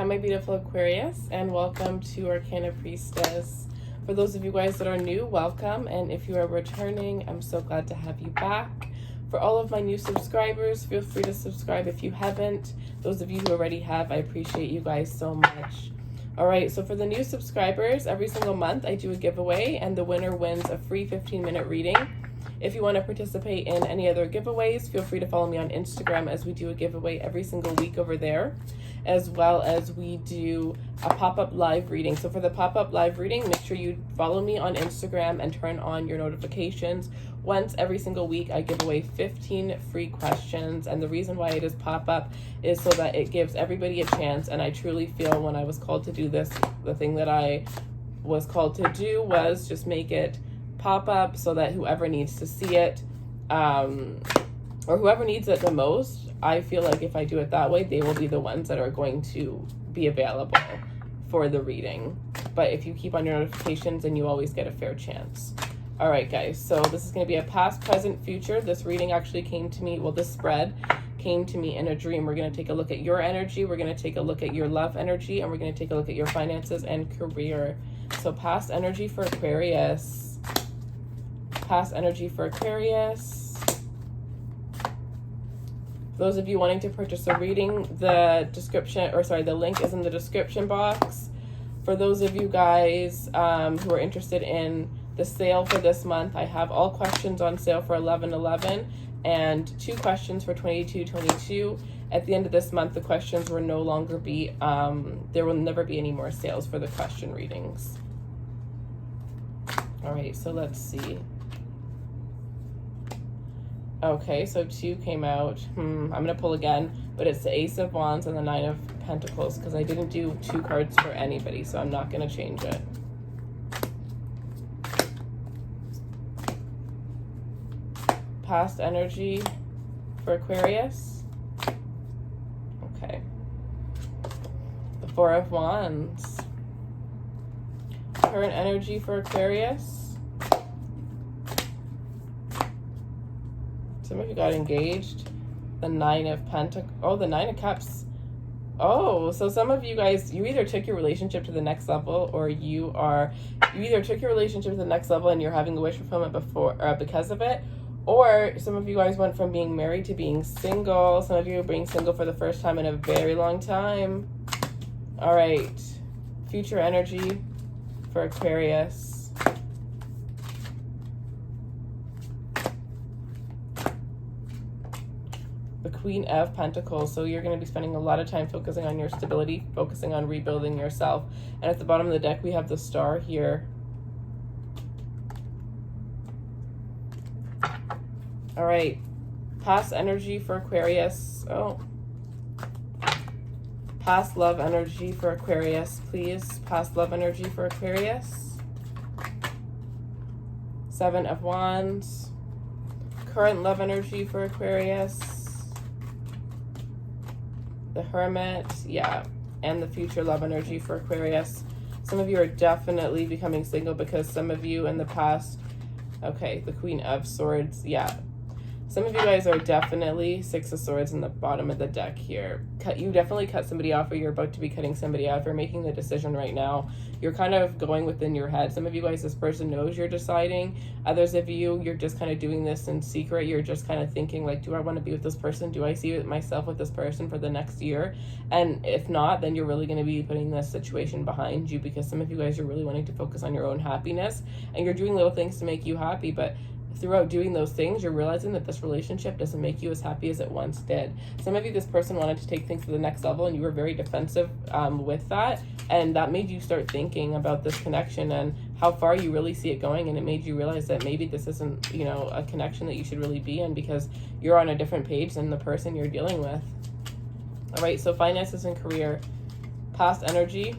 Hi, my beautiful Aquarius, and welcome to Arcana Priestess. For those of you guys that are new, welcome, and if you are returning, I'm so glad to have you back. For all of my new subscribers, feel free to subscribe if you haven't. Those of you who already have, I appreciate you guys so much. All right, so for the new subscribers, every single month I do a giveaway, and the winner wins a free 15-minute reading. If you want to participate in any other giveaways, feel free to follow me on Instagram, as we do a giveaway every single week over there, as well as we do a pop-up live reading. So for the pop-up live reading, make sure you follow me on Instagram and turn on your notifications. Once every single week, I give away 15 free questions, and the reason why it is pop-up is so that it gives everybody a chance. And I truly feel when I was called to do this, the thing that I was called to do was just make it pop up so that whoever needs to see it, or whoever needs it the most, I feel like if I do it that way, they will be the ones that are going to be available for the reading. But if you keep on your notifications, then you always get a fair chance. All right, guys, so this is going to be a past, present, future. This reading actually came to me, well, this spread came to me in a dream. We're going to take a look at your energy, we're going to take a look at your love energy, and we're going to take a look at your finances and career. So past energy for Aquarius. Past energy for Aquarius. For those of you wanting to purchase a reading, the link is in the description box. For those of you guys who are interested in the sale for this month, I have all questions on sale for $11.11 and 2 questions for $22.22. At the end of this month, the questions will no longer be, there will never be any more sales for the question readings. All right, so let's see. Okay, so 2 came out. I'm going to pull again, but it's the Ace of Wands and the 9 of Pentacles, because I didn't do 2 cards for anybody, so I'm not going to change it. Past energy for Aquarius. Okay. The 4 of Wands. Current energy for Aquarius. Some of you got engaged. The 9 of Pentacles. Oh, the 9 of Cups. Oh, so some of you guys, you either took your relationship to the next level, or you either took your relationship to the next level and you're having a wish fulfillment because of it, or some of you guys went from being married to being single. Some of you are being single for the first time in a very long time. All right. Future energy for Aquarius. The Queen of Pentacles. So you're going to be spending a lot of time focusing on your stability, focusing on rebuilding yourself. And at the bottom of the deck, we have the Star here. All right. Past energy for Aquarius. Oh. Past love energy for Aquarius, please. Past love energy for Aquarius. 7 of Wands. Current love energy for Aquarius. The Hermit, yeah, and the future love energy for Aquarius. Some of you are definitely becoming single because some of you in the past, okay, the Queen of Swords, yeah. Some of you guys are definitely 6 of Swords in the bottom of the deck here. You definitely cut somebody off, or you're about to be cutting somebody off. You're making the decision right now. You're kind of going within your head. Some of you guys, this person knows you're deciding. Others of you, you're just kind of doing this in secret. You're just kind of thinking like, do I want to be with this person? Do I see myself with this person for the next year? And if not, then you're really going to be putting this situation behind you, because some of you guys are really wanting to focus on your own happiness, and you're doing little things to make you happy, but throughout doing those things, you're realizing that this relationship doesn't make you as happy as it once did. Some of you, this person wanted to take things to the next level, and you were very defensive with that, and that made you start thinking about this connection and how far you really see it going, and it made you realize that maybe this isn't, you know, a connection that you should really be in, because you're on a different page than the person you're dealing with. All right, so finances and career. Past energy.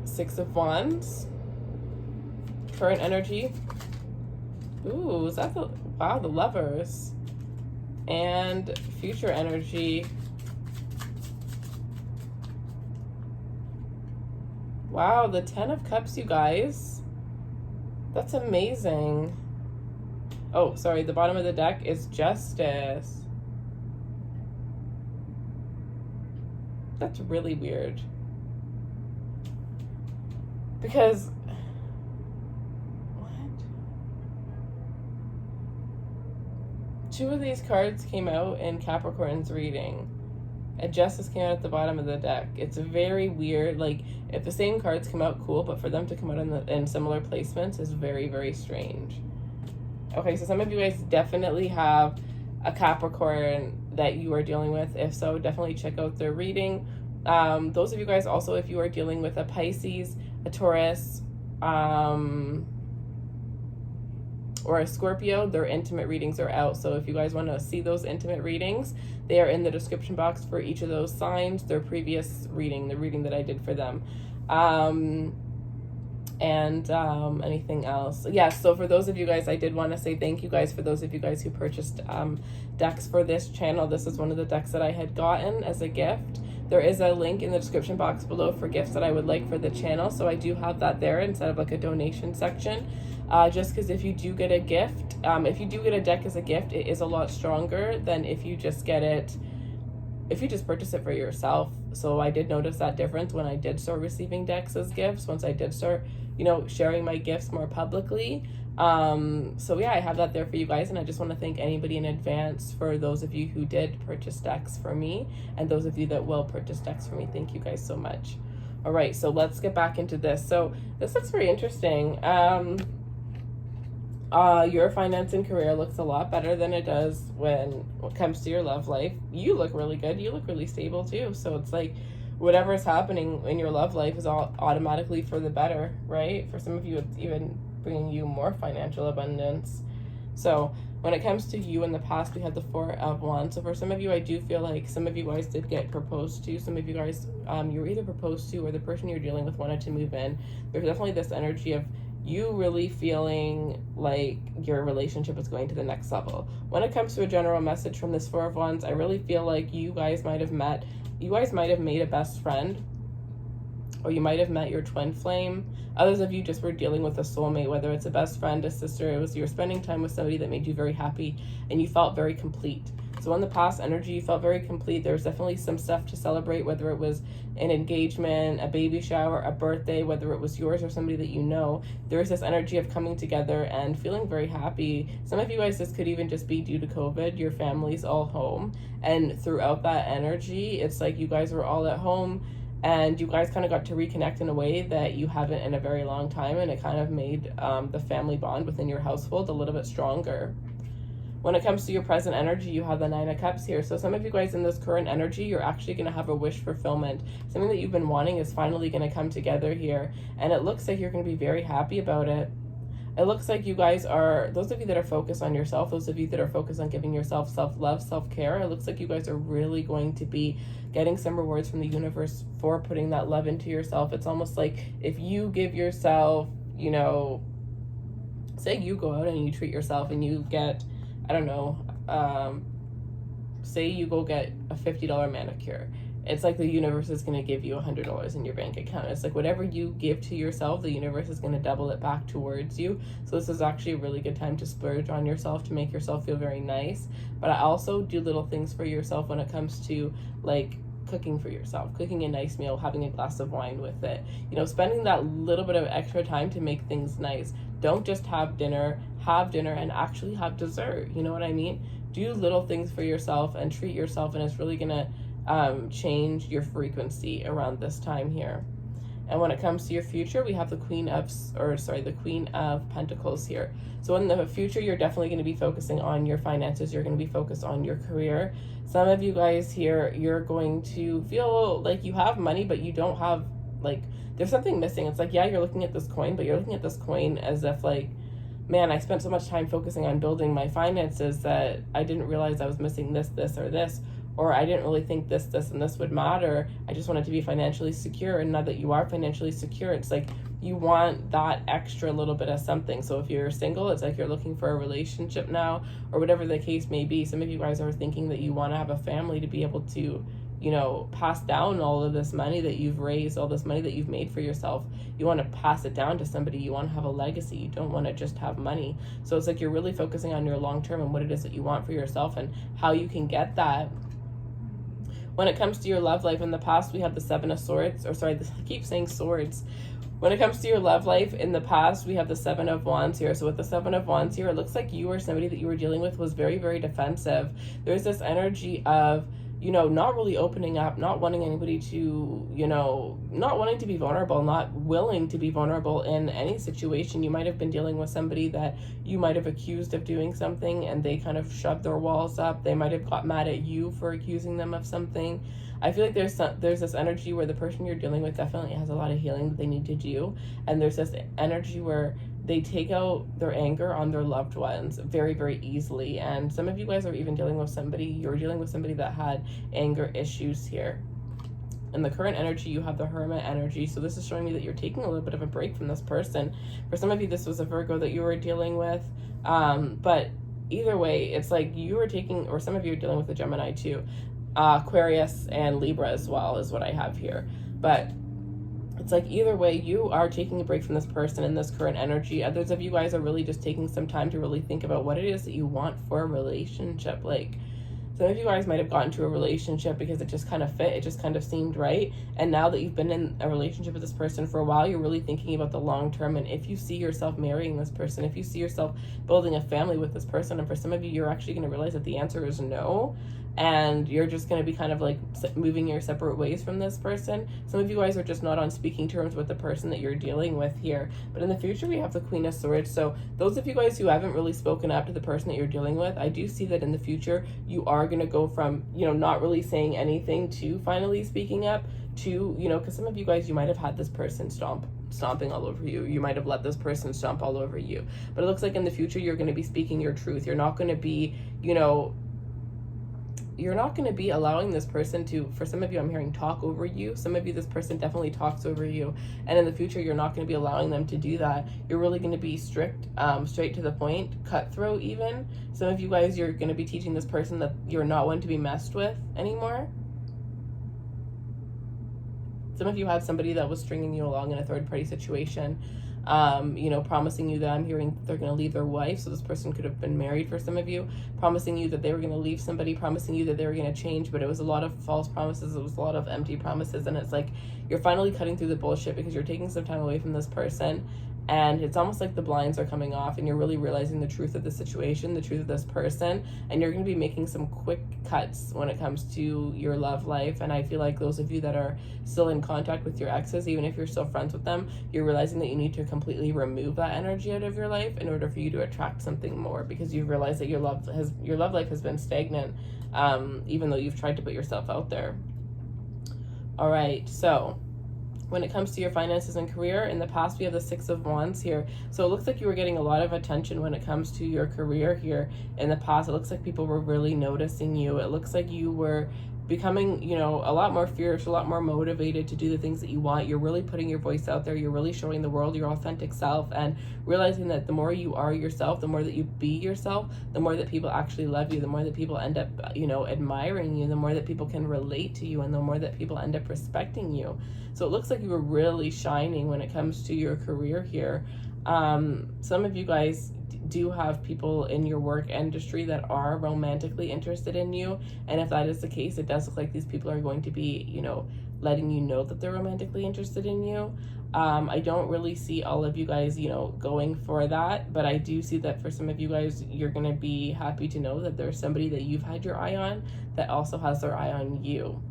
6 of Wands. Current energy. Ooh, is that the, wow, the Lovers. And future energy. Wow, the 10 of Cups, you guys. That's amazing. Oh, sorry, the bottom of the deck is Justice. That's really weird. Because, what? 2 of these cards came out in Capricorn's reading. And Justice came out at the bottom of the deck. It's very weird. Like, if the same cards come out, cool, but for them to come out in similar placements is very, very strange. Okay, so some of you guys definitely have a Capricorn that you are dealing with. If so, definitely check out their reading. Those of you guys also, if you are dealing with a Pisces, a Taurus, or a Scorpio, their intimate readings are out. So if you guys want to see those intimate readings, they are in the description box for each of those signs, their previous reading, the reading that I did for them. Anything else? Yeah, so for those of you guys, I did want to say thank you guys for those of you guys who purchased decks for this channel. This is one of the decks that I had gotten as a gift. There is a link in the description box below for gifts that I would like for the channel, so I do have that there instead of like a donation section. Just because if you do get a gift, if you do get a deck as a gift, it is a lot stronger than if you just get it, if you just purchase it for yourself. So I did notice that difference when I did start receiving decks as gifts, once I did start, you know, sharing my gifts more publicly. So yeah, I have that there for you guys, and I just want to thank anybody in advance for those of you who did purchase decks for me, and those of you that will purchase decks for me. Thank you guys so much. All right, so let's get back into this. So this looks very interesting. Your finance and career looks a lot better than it does when it comes to your love life. You look really good. You look really stable too. So it's like whatever is happening in your love life is all automatically for the better, right? For some of you, it's even bringing you more financial abundance. So when it comes to you in the past, we had the 4 of Wands. So for some of you, I do feel like some of you guys did get proposed to. Some of you guys, you were either proposed to or the person you're dealing with wanted to move in. There's definitely this energy of you really feeling like your relationship is going to the next level. When it comes to a general message from this 4 of Wands, I really feel like you guys might have made a best friend, or you might have met your twin flame. Others of you just were dealing with a soulmate, whether it's a best friend, a sister. It was you're spending time with somebody that made you very happy and you felt very complete. So in the past energy, you felt very complete. There's definitely some stuff to celebrate, whether it was an engagement, a baby shower, a birthday, whether it was yours or somebody that you know. There's this energy of coming together and feeling very happy. Some of you guys, this could even just be due to COVID. Your family's all home. And throughout that energy, it's like you guys were all at home and you guys kind of got to reconnect in a way that you haven't in a very long time. And it kind of made the family bond within your household a little bit stronger. When it comes to your present energy, you have the 9 of Cups here. So some of you guys in this current energy, you're actually going to have a wish fulfillment. Something that you've been wanting is finally going to come together here. And it looks like you're going to be very happy about it. It looks like you guys are, those of you that are focused on yourself, those of you that are focused on giving yourself self-love, self-care, it looks like you guys are really going to be getting some rewards from the universe for putting that love into yourself. It's almost like if you give yourself, you know, say you go out and you treat yourself and you get, I don't know, say you go get a $50 manicure. It's like the universe is going to give you $100 in your bank account. It's like whatever you give to yourself, the universe is going to double it back towards you. So this is actually a really good time to splurge on yourself, to make yourself feel very nice. But I also do little things for yourself when it comes to like cooking for yourself, cooking a nice meal, having a glass of wine with it. You know, spending that little bit of extra time to make things nice. Don't just have dinner and actually have dessert. You know what I mean? Do little things for yourself and treat yourself, and it's really going to change your frequency around this time here. And when it comes to your future, we have the Queen of Pentacles here. So in the future, you're definitely going to be focusing on your finances. You're going to be focused on your career. Some of you guys here, you're going to feel like you have money, but you don't have, like, there's something missing. It's like, yeah, you're looking at this coin, but you're looking at this coin as if like, man, I spent so much time focusing on building my finances that I didn't realize I was missing this, or this. Or I didn't really think this, and this would matter. I just wanted to be financially secure. And now that you are financially secure, it's like you want that extra little bit of something. So if you're single, it's like you're looking for a relationship now, or whatever the case may be. Some of you guys are thinking that you want to have a family to be able to, you know, pass down all of this money that you've raised, all this money that you've made for yourself. You want to pass it down to somebody. You want to have a legacy. You don't want to just have money. So it's like you're really focusing on your long term and what it is that you want for yourself and how you can get that. When it comes to your love life in the past, we have the Seven of Swords, or sorry, I keep saying swords. When it comes to your love life in the past, we have the Seven of Wands here. So with the Seven of Wands here, it looks like you or somebody that you were dealing with was very, very defensive. There's this energy of, you know, not really opening up, not wanting anybody to, you know, not wanting to be vulnerable, not willing to be vulnerable in any situation. You might have been dealing with somebody that you might have accused of doing something and they kind of shoved their walls up. They might have got mad at you for accusing them of something. I feel like there's this energy where the person you're dealing with definitely has a lot of healing that they need to do. And there's this energy where they take out their anger on their loved ones very, very easily. And some of you guys are even dealing with somebody, you're dealing with somebody that had anger issues here. In the current energy, you have the Hermit energy. So this is showing me that you're taking a little bit of a break from this person. For some of you, this was a Virgo that you were dealing with. But either way, it's like you are taking, or some of you are dealing with a Gemini too. Aquarius and Libra as well is what I have here. But it's like either way, you are taking a break from this person in this current energy. Others of you guys are really just taking some time to really think about what it is that you want for a relationship. Like, some of you guys might have gotten to a relationship because it just kind of fit, it just kind of seemed right. And now that you've been in a relationship with this person for a while, you're really thinking about the long term. And if you see yourself marrying this person, if you see yourself building a family with this person, and for some of you, you're actually going to realize that the answer is no. And you're just going to be kind of like moving your separate ways from this person. Some of you guys are just not on speaking terms with the person that you're dealing with here. But in the future, we have the Queen of Swords. So those of you guys who haven't really spoken up to the person that you're dealing with, I do see that in the future, you are going to go from, you know, not really saying anything to finally speaking up to, you know, because some of you guys, you might have had this person stomping all over you. You might have let this person stomp all over you. But it looks like in the future, you're going to be speaking your truth. You're not going to be, you know, you're not going to be allowing this person to, for some of you, I'm hearing talk over you. Some of you, this person definitely talks over you. And in the future, you're not going to be allowing them to do that. You're really going to be strict, straight to the point, cutthroat even. Some of you guys, you're going to be teaching this person that you're not one to be messed with anymore. Some of you had somebody that was stringing you along in a third-party situation. You know, promising you that I'm hearing they're going to leave their wife. So this person could have been married for some of you, promising you that they were going to leave somebody, promising you that they were going to change, but it was a lot of false promises. It was a lot of empty promises. And it's like, you're finally cutting through the bullshit because you're taking some time away from this person. And it's almost like the blinds are coming off and you're really realizing the truth of the situation, the truth of this person. And you're going to be making some quick cuts when it comes to your love life. And I feel like those of you that are still in contact with your exes, even if you're still friends with them, you're realizing that you need to completely remove that energy out of your life in order for you to attract something more, because you've realized that your love life has been stagnant, even though you've tried to put yourself out there. All right, so when it comes to your finances and career, in the past, we have the Six of Wands here. So it looks like you were getting a lot of attention when it comes to your career here. In the past, it looks like people were really noticing you. It looks like you were becoming, you know, a lot more fierce, a lot more motivated to do the things that you want. You're really putting your voice out there. You're really showing the world your authentic self, and realizing that the more you are yourself, the more that you be yourself, the more that people actually love you, the more that people end up, you know, admiring you, the more that people can relate to you, and the more that people end up respecting you. So it looks like you were really shining when it comes to your career here. Some of you guys do have people in your work industry that are romantically interested in you, and if that is the case, it does look like these people are going to be, you know, letting you know that they're romantically interested in you. I don't really see all of you guys, you know, going for that, but I do see that for some of you guys, you're going to be happy to know that there's somebody that you've had your eye on that also has their eye on you.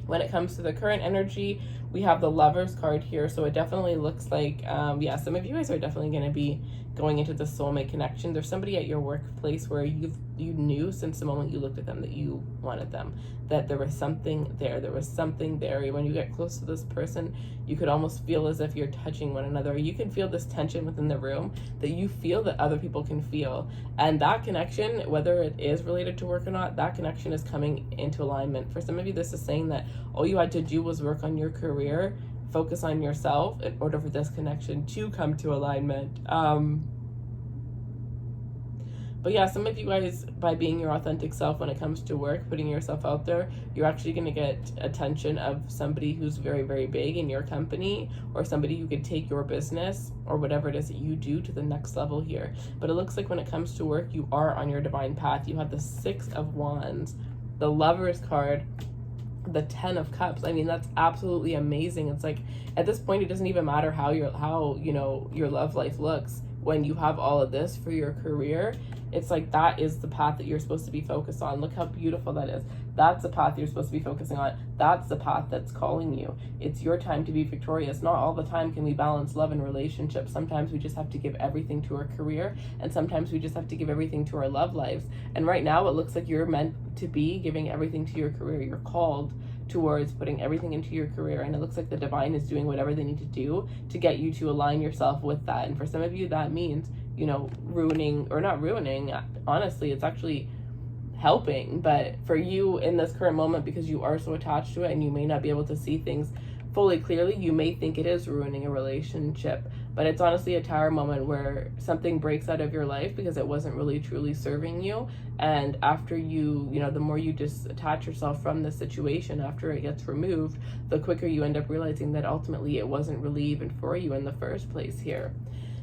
When it comes to the current energy, we have the Lovers card here, so it definitely looks like, yeah, some of you guys are definitely going to be going into the soulmate connection. There's somebody at your workplace where you knew since the moment you looked at them that you wanted them, that there was something there. There was something there. When you get close to this person, you could almost feel as if you're touching one another. You can feel this tension within the room that you feel that other people can feel. And that connection, whether it is related to work or not, that connection is coming into alignment. For some of you, this is saying that all you had to do was work on your career, focus on yourself in order for this connection to come to alignment. But yeah, some of you guys, by being your authentic self when it comes to work, putting yourself out there, you're actually going to get attention of somebody who's very, very big in your company, or somebody who could take your business or whatever it is that you do to the next level here. But it looks like when it comes to work, you are on your divine path. You have the Six of Wands, the Lovers card, the 10 of Cups. I mean, that's absolutely amazing. It's like, at this point, it doesn't even matter how your love life looks when you have all of this for your career. It's like, that is the path that you're supposed to be focused on. Look how beautiful that is. That's the path you're supposed to be focusing on. That's the path that's calling you. It's your time to be victorious. Not all the time can we balance love and relationships. Sometimes we just have to give everything to our career, and sometimes we just have to give everything to our love lives. And right now it looks like you're meant to be giving everything to your career. You're called towards putting everything into your career, and it looks like the divine is doing whatever they need to do to get you to align yourself with that. And for some of you, that means, you know, ruining, or not ruining, honestly, it's actually helping. But for you in this current moment, because you are so attached to it and you may not be able to see things fully clearly, you may think it is ruining a relationship, but it's honestly a Tower moment where something breaks out of your life because it wasn't really truly serving you. And after you know, the more you detach yourself from the situation, after it gets removed, the quicker you end up realizing that ultimately it wasn't really even for you in the first place here.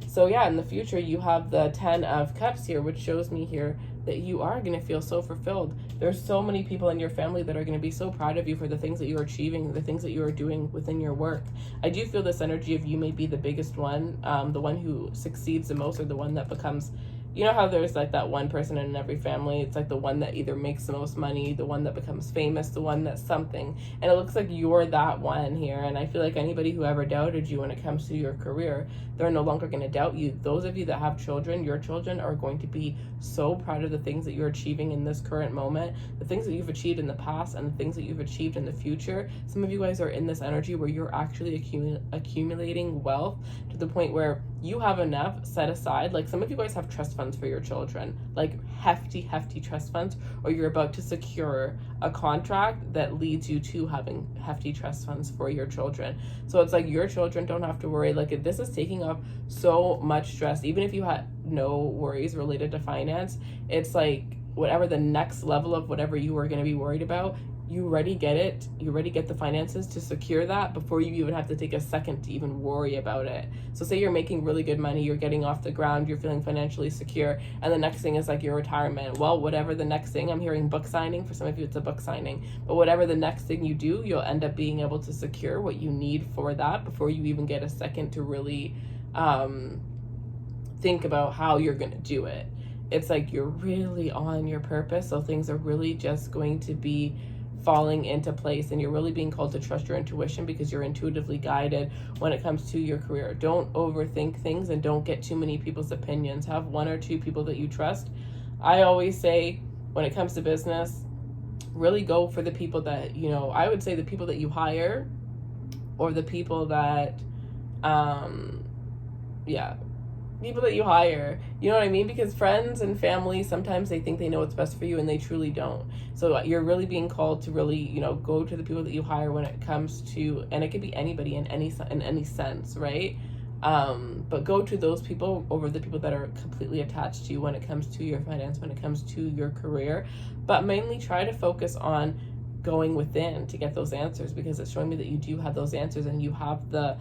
So yeah, in the future, you have the 10 of Cups here, which shows me here that you are going to feel so fulfilled. There's so many people in your family that are going to be so proud of you for the things that you're achieving, the things that you are doing within your work. I do feel this energy of you may be the biggest one, the one who succeeds the most, or the one that becomes, you know how there's like that one person in every family, it's like the one that either makes the most money, the one that becomes famous, the one that's something. And it looks like you're that one here. And I feel like anybody who ever doubted you when it comes to your career, they're no longer going to doubt you. Those of you that have children, your children are going to be so proud of the things that you're achieving in this current moment, the things that you've achieved in the past, and the things that you've achieved in the future. Some of you guys are in this energy where you're actually accumulating wealth to the point where you have enough set aside. Like, some of you guys have trust funds for your children, like hefty trust funds, or you're about to secure a contract that leads you to having hefty trust funds for your children. So it's like your children don't have to worry. Like, this is taking off so much stress. Even if you had no worries related to finance, it's like whatever the next level of whatever you were going to be worried about, you already get it. You already get the finances to secure that before you even have to take a second to even worry about it. So say you're making really good money, you're getting off the ground, you're feeling financially secure, and the next thing is like your retirement. Well, whatever the next thing, I'm hearing book signing. For some of you, it's a book signing. But whatever the next thing you do, you'll end up being able to secure what you need for that before you even get a second to really think about how you're going to do it. It's like you're really on your purpose, so things are really just going to be falling into place, and you're really being called to trust your intuition because you're intuitively guided when it comes to your career. Don't overthink things, and don't get too many people's opinions. Have one or two people that you trust. I always say when it comes to business, really go for the people that, you know, I would say the people that you hire, or the people that people that you hire, you know what I mean? Because friends and family, sometimes they think they know what's best for you and they truly don't. So you're really being called to really, you know, go to the people that you hire when it comes to, and it could be anybody in any sense, right? But go to those people over the people that are completely attached to you when it comes to your finance, when it comes to your career. But mainly try to focus on going within to get those answers, because it's showing me that you do have those answers, and you have the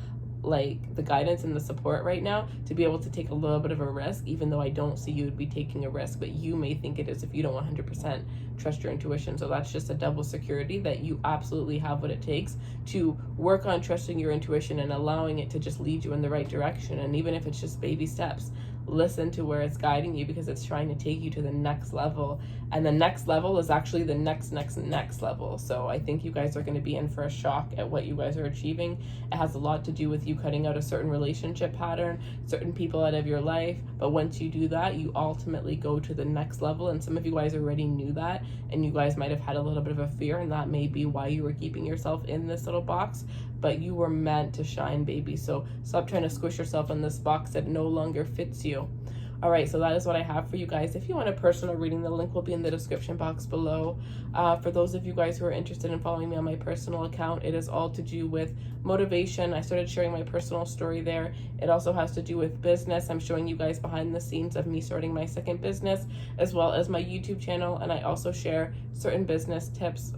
guidance and the support right now to be able to take a little bit of a risk, even though I don't see you would be taking a risk, but you may think it is if you don't 100% trust your intuition. So that's just a double security that you absolutely have what it takes to work on trusting your intuition and allowing it to just lead you in the right direction. And even if it's just baby steps, listen to where it's guiding you, because it's trying to take you to the next level, and the next level is actually the next level. So I think you guys are going to be in for a shock at what you guys are achieving. It has a lot to do with you cutting out a certain relationship pattern, certain people out of your life, but once you do that, you ultimately go to the next level. And some of you guys already knew that, and you guys might have had a little bit of a fear, and that may be why you were keeping yourself in this little box. But you were meant to shine, baby. So stop trying to squish yourself in this box that no longer fits you. All right, so that is what I have for you guys. If you want a personal reading, the link will be in the description box below. For those of you guys who are interested in following me on my personal account, it is all to do with motivation. I started sharing my personal story there. It also has to do with business. I'm showing you guys behind the scenes of me starting my second business, as well as my YouTube channel. And I also share certain business tips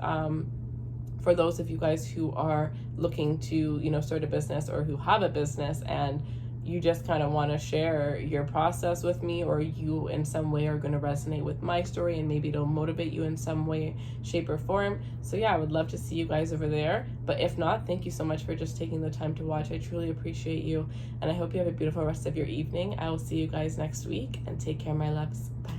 for those of you guys who are looking to, you know, start a business, or who have a business and you just kind of want to share your process with me, or you in some way are going to resonate with my story and maybe it'll motivate you in some way, shape, or form. So yeah, I would love to see you guys over there. But if not, thank you so much for just taking the time to watch. I truly appreciate you, and I hope you have a beautiful rest of your evening. I will see you guys next week, and take care, my loves. Bye.